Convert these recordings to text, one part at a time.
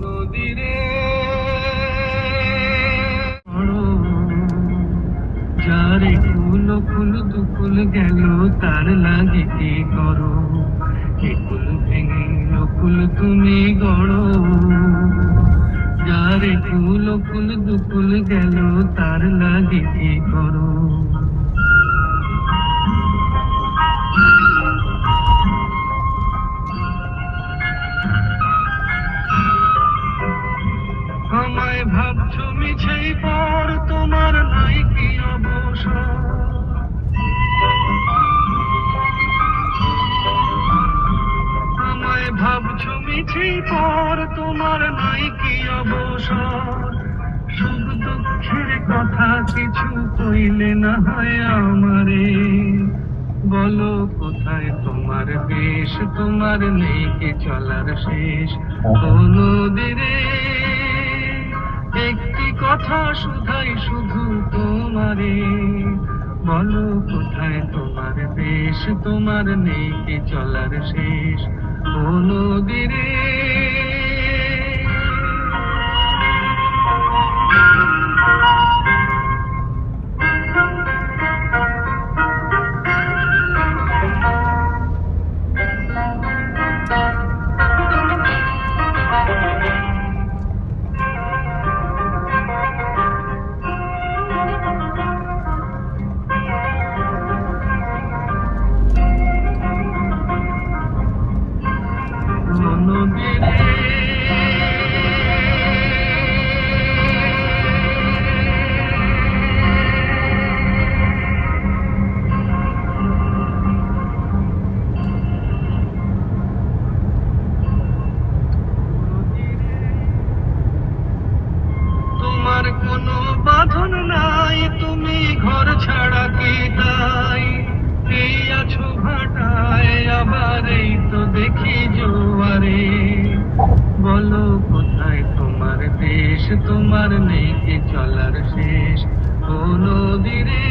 নদীরে যারে কুল কুল দুকুল গেল তার লাগে কি করো, একুল ভেঙে অকুল তুমি গড়ো। যারে কুল কুল দুকুল গেল তার লাগে কি করো। আমায় ভাবছো মিছেই পর তোমার নাই কি অবসর। আমায় ভাবছো মিছেই পর তোমার নাই কি অবসর। সুখ দুঃখের কথা কিছু কইলে না হয় আমারে, বলো কোথায় তোমার দেশ, তোমার নেই কি চলার শেষ। ও নদীরে একটি কথা শুধাই শুধু তোমারে, বলো কোথায় তোমার দেশ, তোমার নেই কি চলার শেষ। ও নদীরে তোমার কোনো বাঁধন নাই, তুমি ঘর ছাড়া কি তাই। এই আছো ভাটায় আবার এই তো দেখি জোয়ারে, বলো কোথায় তোমার দেশ, তোমার নেই কি চলার শেষ। ও নদীরে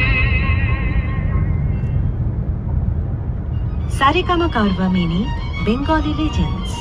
সারেগামা কারবা মিনি বেঙ্গলি লেজেন্ডস।